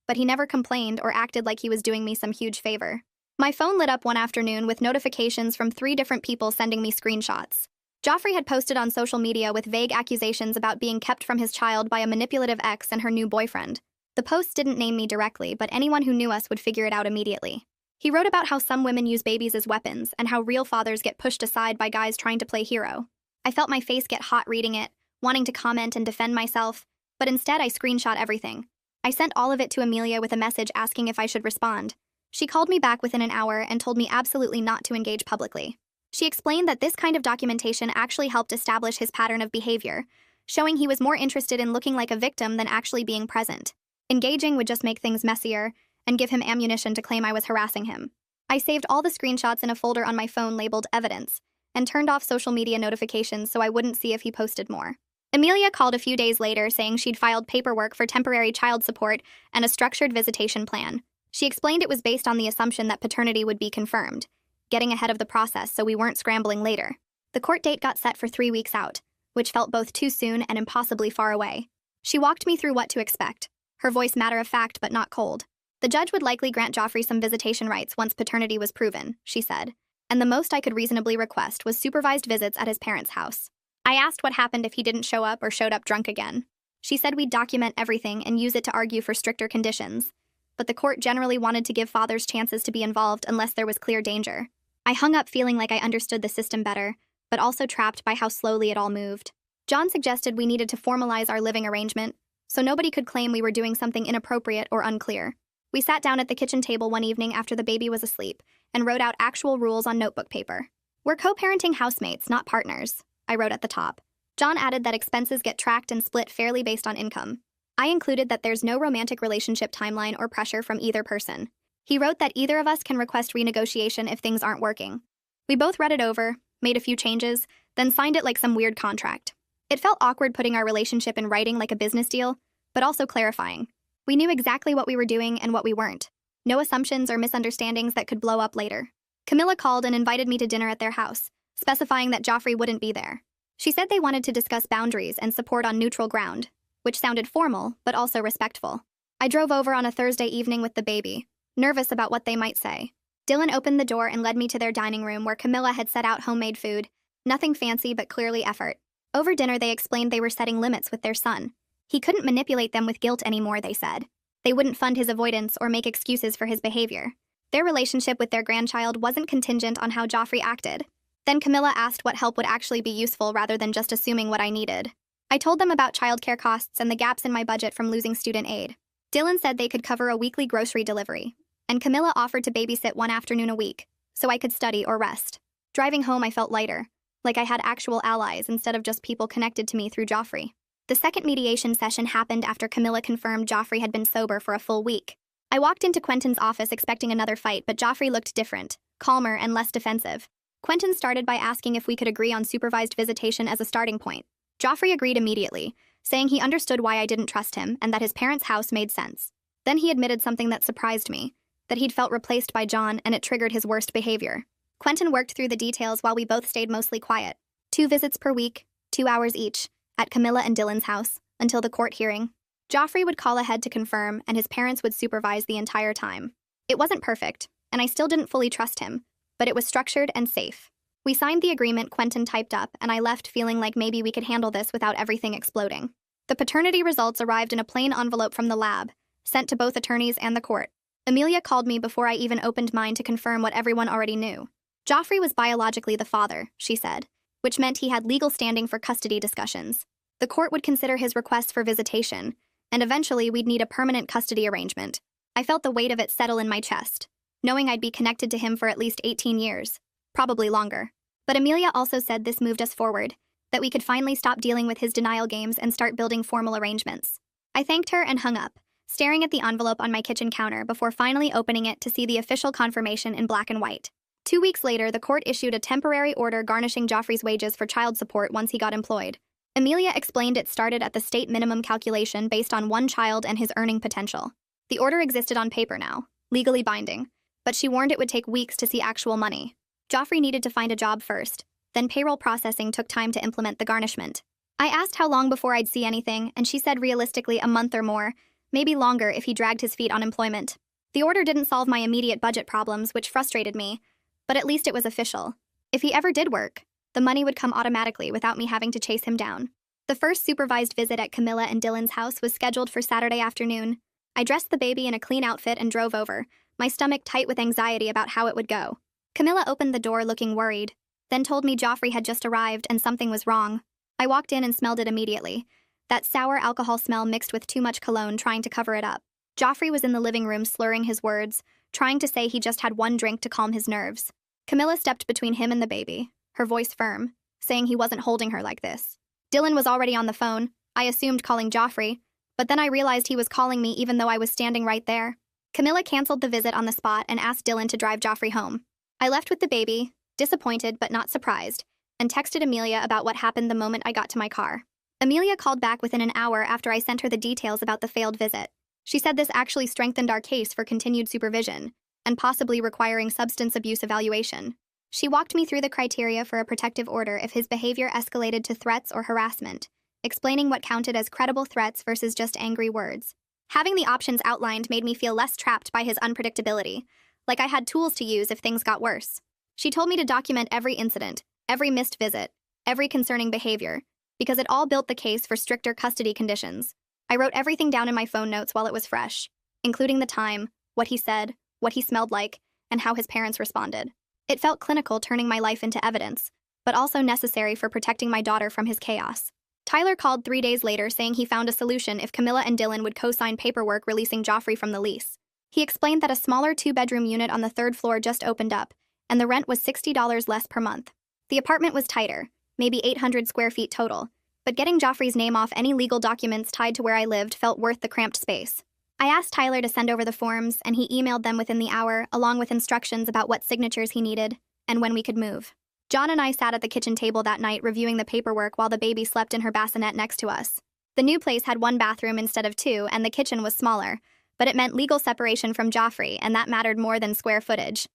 But he never complained or acted like he was doing me some huge favor. My phone lit up one afternoon with notifications from 3 different people sending me screenshots. Joffrey had posted on social media with vague accusations about being kept from his child by a manipulative ex and her new boyfriend. The posts didn't name me directly, but anyone who knew us would figure it out immediately. He wrote about how some women use babies as weapons and how real fathers get pushed aside by guys trying to play hero. I felt my face get hot reading it, wanting to comment and defend myself, but instead I screenshot everything. I sent all of it to Amelia with a message asking if I should respond. She called me back within an hour and told me absolutely not to engage publicly. She explained that this kind of documentation actually helped establish his pattern of behavior, showing he was more interested in looking like a victim than actually being present. Engaging would just make things messier and give him ammunition to claim I was harassing him. I saved all the screenshots in a folder on my phone labeled Evidence and turned off social media notifications so I wouldn't see if he posted more. Amelia called a few days later saying she'd filed paperwork for temporary child support and a structured visitation plan. She explained it was based on the assumption that paternity would be confirmed, getting ahead of the process so we weren't scrambling later. The court date got set for 3 weeks out, which felt both too soon and impossibly far away. She walked me through what to expect, her voice matter-of-fact but not cold. The judge would likely grant Joffrey some visitation rights once paternity was proven, she said, and the most I could reasonably request was supervised visits at his parents' house. I asked what happened if he didn't show up or showed up drunk again. She said we'd document everything and use it to argue for stricter conditions, but the court generally wanted to give fathers chances to be involved unless there was clear danger. I hung up feeling like I understood the system better, but also trapped by how slowly it all moved. John suggested we needed to formalize our living arrangement, so nobody could claim we were doing something inappropriate or unclear. We sat down at the kitchen table one evening after the baby was asleep and wrote out actual rules on notebook paper. We're co-parenting housemates, not partners, I wrote at the top. John added that expenses get tracked and split fairly based on income. I included that there's no romantic relationship timeline or pressure from either person. He wrote that either of us can request renegotiation if things aren't working. We both read it over, made a few changes, then signed it like some weird contract. It felt awkward putting our relationship in writing like a business deal, but also clarifying. We knew exactly what we were doing and what we weren't. No assumptions or misunderstandings that could blow up later. Camilla called and invited me to dinner at their house, specifying that Joffrey wouldn't be there. She said they wanted to discuss boundaries and support on neutral ground, which sounded formal, but also respectful. I drove over on a Thursday evening with the baby, nervous about what they might say. Dylan opened the door and led me to their dining room where Camilla had set out homemade food, nothing fancy but clearly effort. Over dinner, they explained they were setting limits with their son. He couldn't manipulate them with guilt anymore, they said. They wouldn't fund his avoidance or make excuses for his behavior. Their relationship with their grandchild wasn't contingent on how Joffrey acted. Then Camilla asked what help would actually be useful rather than just assuming what I needed. I told them about childcare costs and the gaps in my budget from losing student aid. Dylan said they could cover a weekly grocery delivery, and Camilla offered to babysit one afternoon a week, so I could study or rest. Driving home, I felt lighter, like I had actual allies instead of just people connected to me through Joffrey. The second mediation session happened after Camilla confirmed Joffrey had been sober for a full week. I walked into Quentin's office expecting another fight, but Joffrey looked different, calmer and less defensive. Quentin started by asking if we could agree on supervised visitation as a starting point. Joffrey agreed immediately, saying he understood why I didn't trust him and that his parents' house made sense. Then he admitted something that surprised me, that he'd felt replaced by John and it triggered his worst behavior. Quentin worked through the details while we both stayed mostly quiet. 2 visits per week, 2 hours each, at Camilla and Dylan's house, until the court hearing. Joffrey would call ahead to confirm, and his parents would supervise the entire time. It wasn't perfect, and I still didn't fully trust him, but it was structured and safe. We signed the agreement Quentin typed up, and I left feeling like maybe we could handle this without everything exploding. The paternity results arrived in a plain envelope from the lab, sent to both attorneys and the court. Amelia called me before I even opened mine to confirm what everyone already knew. Joffrey was biologically the father, she said, which meant he had legal standing for custody discussions. The court would consider his request for visitation, and eventually we'd need a permanent custody arrangement. I felt the weight of it settle in my chest, knowing I'd be connected to him for at least 18 years, probably longer. But Amelia also said this moved us forward, that we could finally stop dealing with his denial games and start building formal arrangements. I thanked her and hung up, staring at the envelope on my kitchen counter before finally opening it to see the official confirmation in black and white. 2 weeks later, the court issued a temporary order garnishing Joffrey's wages for child support once he got employed. Amelia explained it started at the state minimum calculation based on 1 child and his earning potential. The order existed on paper now, legally binding, but she warned it would take weeks to see actual money. Joffrey needed to find a job first, then payroll processing took time to implement the garnishment. I asked how long before I'd see anything, and she said realistically a month or more, maybe longer if he dragged his feet on employment. The order didn't solve my immediate budget problems, which frustrated me, but at least it was official. If he ever did work, the money would come automatically without me having to chase him down. The first supervised visit at Camilla and Dylan's house was scheduled for Saturday afternoon. I dressed the baby in a clean outfit and drove over, my stomach tight with anxiety about how it would go. Camilla opened the door looking worried, then told me Joffrey had just arrived and something was wrong. I walked in and smelled it immediately, that sour alcohol smell mixed with too much cologne trying to cover it up. Joffrey was in the living room slurring his words, trying to say he just had 1 drink to calm his nerves. Camilla stepped between him and the baby, her voice firm, saying he wasn't holding her like this. Dylan was already on the phone, I assumed calling Joffrey, but then I realized he was calling me even though I was standing right there. Camilla canceled the visit on the spot and asked Dylan to drive Joffrey home. I left with the baby, disappointed but not surprised, and texted Amelia about what happened the moment I got to my car. Amelia called back within an hour after I sent her the details about the failed visit. She said this actually strengthened our case for continued supervision, and possibly requiring substance abuse evaluation. She walked me through the criteria for a protective order if his behavior escalated to threats or harassment, explaining what counted as credible threats versus just angry words. Having the options outlined made me feel less trapped by his unpredictability, like I had tools to use if things got worse. She told me to document every incident, every missed visit, every concerning behavior, because it all built the case for stricter custody conditions. I wrote everything down in my phone notes while it was fresh, including the time, what he said, what he smelled like, and how his parents responded. It felt clinical turning my life into evidence, but also necessary for protecting my daughter from his chaos. Tyler called 3 days later saying he found a solution if Camilla and Dylan would co-sign paperwork releasing Joffrey from the lease. He explained that a smaller 2-bedroom unit on the 3rd floor just opened up, and the rent was $60 less per month. The apartment was tighter, maybe 800 square feet total, but getting Joffrey's name off any legal documents tied to where I lived felt worth the cramped space. I asked Tyler to send over the forms, and he emailed them within the hour, along with instructions about what signatures he needed and when we could move. John and I sat at the kitchen table that night reviewing the paperwork while the baby slept in her bassinet next to us. The new place had 1 bathroom instead of 2, and the kitchen was smaller, but it meant legal separation from Joffrey, and that mattered more than square footage.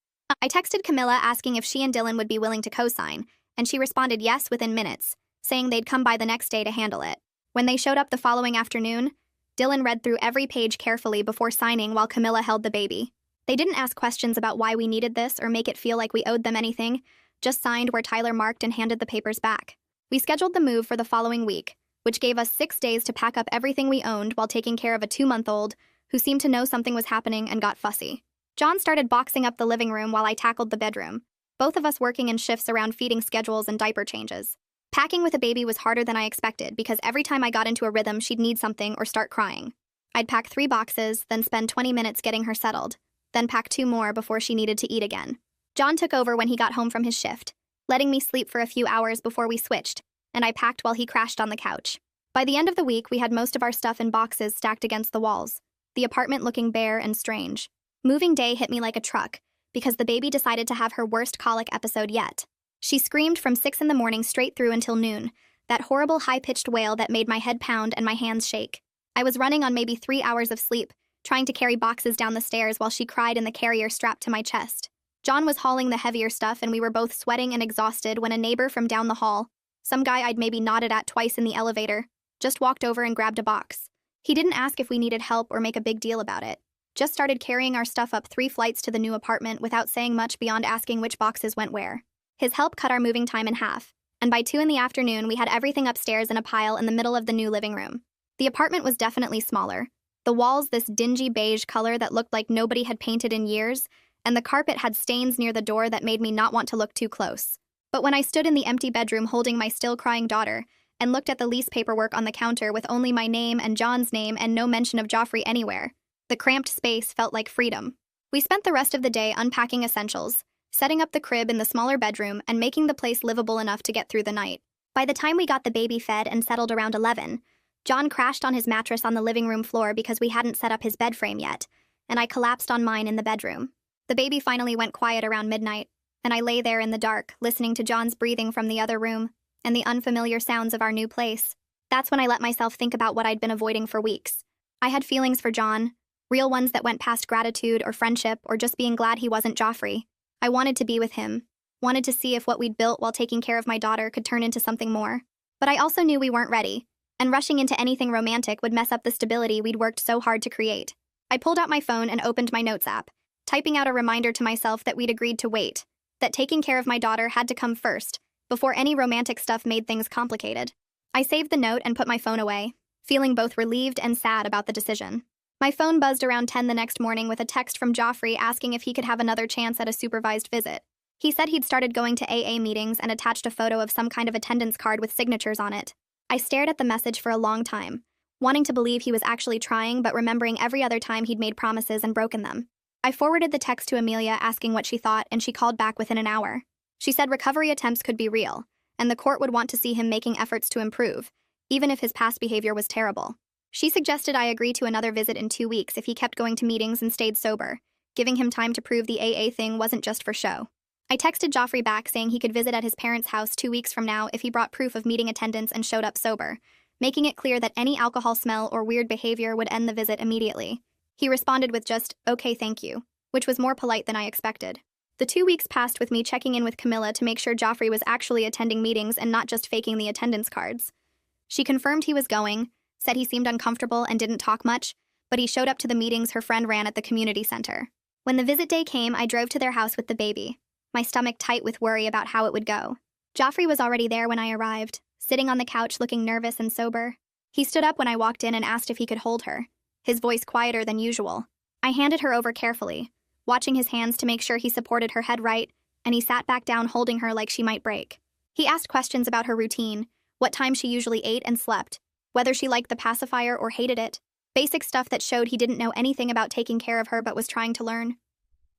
I texted Camilla asking if she and Dylan would be willing to co-sign, and she responded yes within minutes, saying they'd come by the next day to handle it. When they showed up the following afternoon, Dylan read through every page carefully before signing while Camilla held the baby. They didn't ask questions about why we needed this or make it feel like we owed them anything, just signed where Tyler marked and handed the papers back. We scheduled the move for the following week, which gave us 6 days to pack up everything we owned while taking care of a 2-month-old who seemed to know something was happening and got fussy. John started boxing up the living room while I tackled the bedroom, both of us working in shifts around feeding schedules and diaper changes. Packing with a baby was harder than I expected because every time I got into a rhythm, she'd need something or start crying. I'd pack 3 boxes, then spend 20 minutes getting her settled, then pack 2 more before she needed to eat again. John took over when he got home from his shift, letting me sleep for a few hours before we switched, and I packed while he crashed on the couch. By the end of the week, we had most of our stuff in boxes stacked against the walls, the apartment looking bare and strange. Moving day hit me like a truck, because the baby decided to have her worst colic episode yet. She screamed from 6 in the morning straight through until noon, that horrible high-pitched wail that made my head pound and my hands shake. I was running on maybe 3 hours of sleep, trying to carry boxes down the stairs while she cried in the carrier strapped to my chest. John was hauling the heavier stuff and we were both sweating and exhausted when a neighbor from down the hall, some guy I'd maybe nodded at twice in the elevator, just walked over and grabbed a box. He didn't ask if we needed help or make a big deal about it. Just started carrying our stuff up 3 flights to the new apartment without saying much beyond asking which boxes went where. His help cut our moving time in half, and by 2 in the afternoon we had everything upstairs in a pile in the middle of the new living room. The apartment was definitely smaller. The walls this dingy beige color that looked like nobody had painted in years, and the carpet had stains near the door that made me not want to look too close. But when I stood in the empty bedroom holding my still crying daughter, and looked at the lease paperwork on the counter with only my name and John's name and no mention of Joffrey anywhere, the cramped space felt like freedom. We spent the rest of the day unpacking essentials, setting up the crib in the smaller bedroom and making the place livable enough to get through the night. By the time we got the baby fed and settled around 11, John crashed on his mattress on the living room floor because we hadn't set up his bed frame yet, and I collapsed on mine in the bedroom. The baby finally went quiet around midnight, and I lay there in the dark, listening to John's breathing from the other room and the unfamiliar sounds of our new place. That's when I let myself think about what I'd been avoiding for weeks. I had feelings for John, real ones that went past gratitude or friendship or just being glad he wasn't Joffrey. I wanted to be with him, wanted to see if what we'd built while taking care of my daughter could turn into something more. But I also knew we weren't ready, and rushing into anything romantic would mess up the stability we'd worked so hard to create. I pulled out my phone and opened my notes app, typing out a reminder to myself that we'd agreed to wait, that taking care of my daughter had to come first, before any romantic stuff made things complicated. I saved the note and put my phone away, feeling both relieved and sad about the decision. My phone buzzed around 10 the next morning with a text from Joffrey asking if he could have another chance at a supervised visit. He said he'd started going to AA meetings and attached a photo of some kind of attendance card with signatures on it. I stared at the message for a long time, wanting to believe he was actually trying but remembering every other time he'd made promises and broken them. I forwarded the text to Amelia asking what she thought, and she called back within an hour. She said recovery attempts could be real, and the court would want to see him making efforts to improve, even if his past behavior was terrible. She suggested I agree to another visit in 2 weeks if he kept going to meetings and stayed sober, giving him time to prove the AA thing wasn't just for show. I texted Joffrey back saying he could visit at his parents' house 2 weeks from now if he brought proof of meeting attendance and showed up sober, making it clear that any alcohol smell or weird behavior would end the visit immediately. He responded with just, "Okay, thank you," which was more polite than I expected. The 2 weeks passed with me checking in with Camilla to make sure Joffrey was actually attending meetings and not just faking the attendance cards. She confirmed he was going, said he seemed uncomfortable and didn't talk much, but he showed up to the meetings her friend ran at the community center. When the visit day came, I drove to their house with the baby, my stomach tight with worry about how it would go. Joffrey was already there when I arrived, sitting on the couch looking nervous and sober. He stood up when I walked in and asked if he could hold her, his voice quieter than usual. I handed her over carefully, watching his hands to make sure he supported her head right, and he sat back down holding her like she might break. He asked questions about her routine, what time she usually ate and slept, whether she liked the pacifier or hated it, basic stuff that showed he didn't know anything about taking care of her but was trying to learn.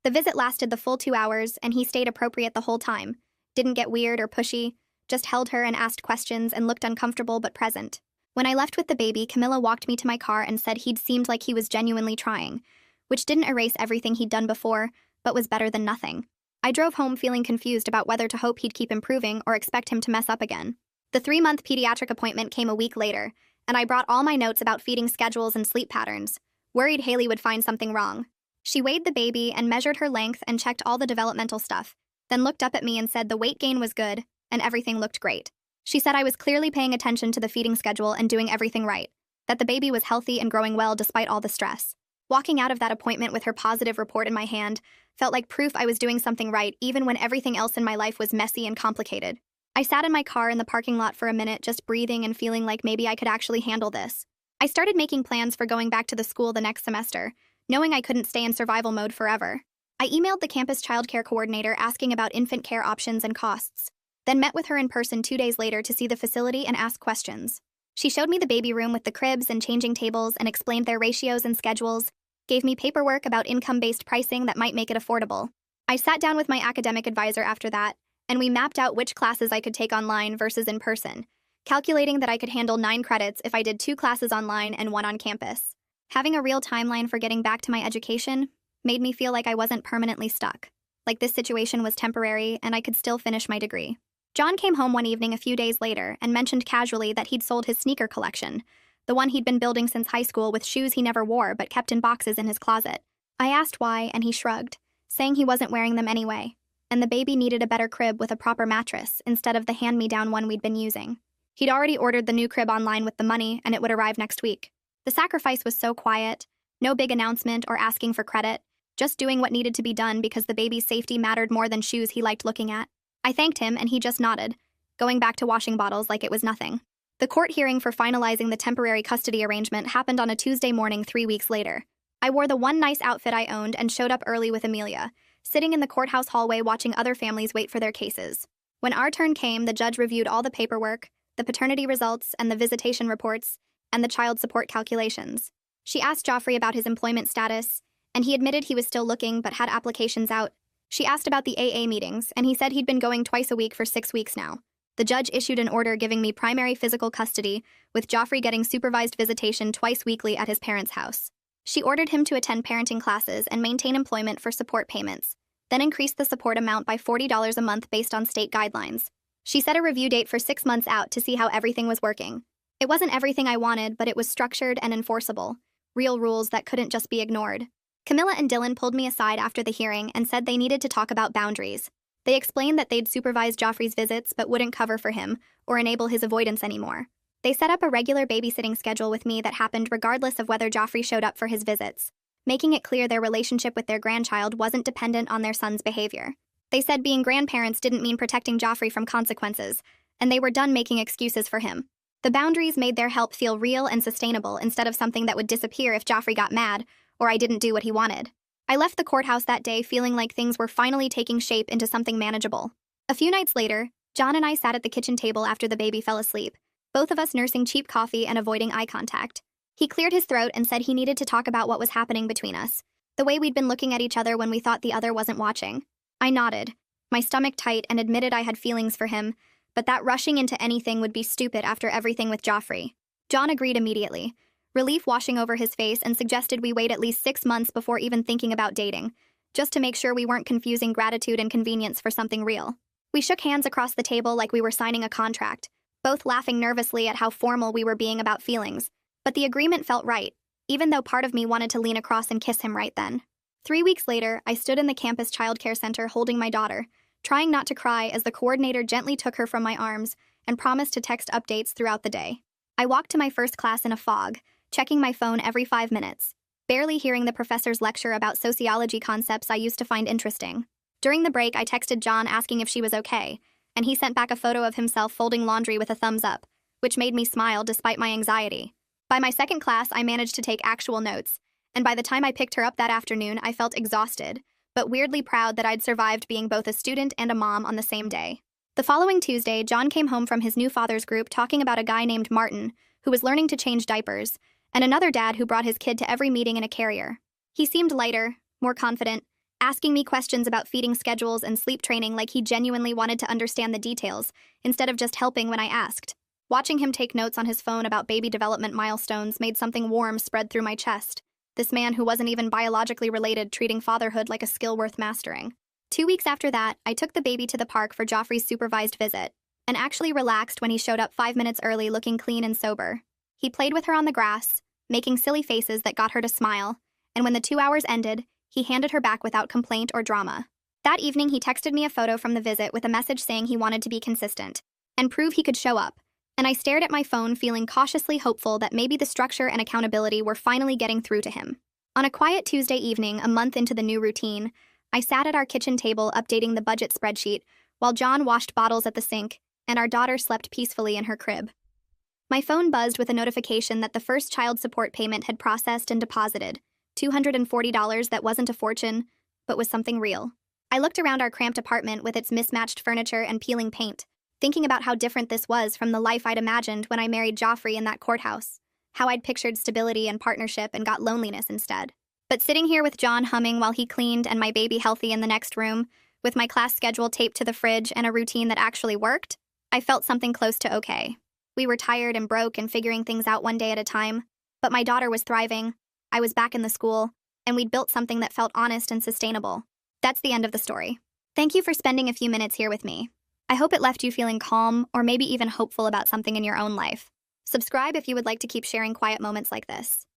The visit lasted the full 2 hours, and he stayed appropriate the whole time, didn't get weird or pushy, just held her and asked questions and looked uncomfortable but present. When I left with the baby, Camilla walked me to my car and said he'd seemed like he was genuinely trying, which didn't erase everything he'd done before, but was better than nothing. I drove home feeling confused about whether to hope he'd keep improving or expect him to mess up again. The 3-month pediatric appointment came a week later, and I brought all my notes about feeding schedules and sleep patterns, worried Haley would find something wrong. She weighed the baby and measured her length and checked all the developmental stuff, then looked up at me and said the weight gain was good, and everything looked great. She said I was clearly paying attention to the feeding schedule and doing everything right, that the baby was healthy and growing well despite all the stress. Walking out of that appointment with her positive report in my hand felt like proof I was doing something right even when everything else in my life was messy and complicated. I sat in my car in the parking lot for a minute just breathing and feeling like maybe I could actually handle this. I started making plans for going back to the school the next semester, knowing I couldn't stay in survival mode forever. I emailed the campus childcare coordinator asking about infant care options and costs, then met with her in person 2 days later to see the facility and ask questions. She showed me the baby room with the cribs and changing tables and explained their ratios and schedules, gave me paperwork about income-based pricing that might make it affordable. I sat down with my academic advisor after that, and we mapped out which classes I could take online versus in person, calculating that I could handle 9 credits if I did 2 classes online and 1 on campus. Having a real timeline for getting back to my education made me feel like I wasn't permanently stuck, like this situation was temporary and I could still finish my degree. John came home one evening a few days later and mentioned casually that he'd sold his sneaker collection, the one he'd been building since high school with shoes he never wore but kept in boxes in his closet. I asked why, and he shrugged, saying he wasn't wearing them anyway, and the baby needed a better crib with a proper mattress instead of the hand-me-down one we'd been using. He'd already ordered the new crib online with the money, and it would arrive next week. The sacrifice was so quiet, no big announcement or asking for credit, just doing what needed to be done because the baby's safety mattered more than shoes he liked looking at. I thanked him, and he just nodded, going back to washing bottles like it was nothing. The court hearing for finalizing the temporary custody arrangement happened on a Tuesday morning 3 weeks later. I wore the one nice outfit I owned and showed up early with Amelia, sitting in the courthouse hallway watching other families wait for their cases. When our turn came, the judge reviewed all the paperwork, the paternity results and the visitation reports, and the child support calculations. She asked Joffrey about his employment status, and he admitted he was still looking but had applications out. She asked about the AA meetings, and he said he'd been going twice a week for 6 weeks now. The judge issued an order giving me primary physical custody, with Joffrey getting supervised visitation twice weekly at his parents' house. She ordered him to attend parenting classes and maintain employment for support payments, then increased the support amount by $40 a month based on state guidelines. She set a review date for 6 months out to see how everything was working. It wasn't everything I wanted, but it was structured and enforceable. Real rules that couldn't just be ignored. Camilla and Dylan pulled me aside after the hearing and said they needed to talk about boundaries. They explained that they'd supervise Joffrey's visits but wouldn't cover for him or enable his avoidance anymore. They set up a regular babysitting schedule with me that happened regardless of whether Joffrey showed up for his visits, making it clear their relationship with their grandchild wasn't dependent on their son's behavior. They said being grandparents didn't mean protecting Joffrey from consequences, and they were done making excuses for him. The boundaries made their help feel real and sustainable instead of something that would disappear if Joffrey got mad or I didn't do what he wanted. I left the courthouse that day feeling like things were finally taking shape into something manageable. A few nights later, John and I sat at the kitchen table after the baby fell asleep, both of us nursing cheap coffee and avoiding eye contact. He cleared his throat and said he needed to talk about what was happening between us, the way we'd been looking at each other when we thought the other wasn't watching. I nodded, my stomach tight, and admitted I had feelings for him, but that rushing into anything would be stupid after everything with Joffrey. John agreed immediately, relief washing over his face, and suggested we wait at least 6 months before even thinking about dating, just to make sure we weren't confusing gratitude and convenience for something real. We shook hands across the table like we were signing a contract, both laughing nervously at how formal we were being about feelings, but the agreement felt right, even though part of me wanted to lean across and kiss him right then. 3 weeks later, I stood in the campus childcare center holding my daughter, trying not to cry as the coordinator gently took her from my arms and promised to text updates throughout the day. I walked to my first class in a fog, checking my phone every 5 minutes, barely hearing the professor's lecture about sociology concepts I used to find interesting. During the break, I texted John asking if she was okay, and he sent back a photo of himself folding laundry with a thumbs up, which made me smile despite my anxiety. By my second class, I managed to take actual notes, and by the time I picked her up that afternoon, I felt exhausted, but weirdly proud that I'd survived being both a student and a mom on the same day. The following Tuesday, John came home from his new father's group talking about a guy named Martin, who was learning to change diapers, and another dad who brought his kid to every meeting in a carrier. He seemed lighter, more confident, asking me questions about feeding schedules and sleep training like he genuinely wanted to understand the details, instead of just helping when I asked. Watching him take notes on his phone about baby development milestones made something warm spread through my chest. This man who wasn't even biologically related treating fatherhood like a skill worth mastering. 2 weeks after that, I took the baby to the park for Joffrey's supervised visit, and actually relaxed when he showed up 5 minutes early looking clean and sober. He played with her on the grass, making silly faces that got her to smile, and when the 2 hours ended, he handed her back without complaint or drama. That evening, he texted me a photo from the visit with a message saying he wanted to be consistent and prove he could show up, and I stared at my phone feeling cautiously hopeful that maybe the structure and accountability were finally getting through to him. On a quiet Tuesday evening, a month into the new routine, I sat at our kitchen table updating the budget spreadsheet while John washed bottles at the sink and our daughter slept peacefully in her crib. My phone buzzed with a notification that the first child support payment had processed and deposited, $240 that wasn't a fortune, but was something real. I looked around our cramped apartment with its mismatched furniture and peeling paint, thinking about how different this was from the life I'd imagined when I married Joffrey in that courthouse, how I'd pictured stability and partnership and got loneliness instead. But sitting here with John humming while he cleaned and my baby healthy in the next room, with my class schedule taped to the fridge and a routine that actually worked, I felt something close to okay. We were tired and broke and figuring things out one day at a time, but my daughter was thriving, I was back in the school, and we'd built something that felt honest and sustainable. That's the end of the story. Thank you for spending a few minutes here with me. I hope it left you feeling calm or maybe even hopeful about something in your own life. Subscribe if you would like to keep sharing quiet moments like this.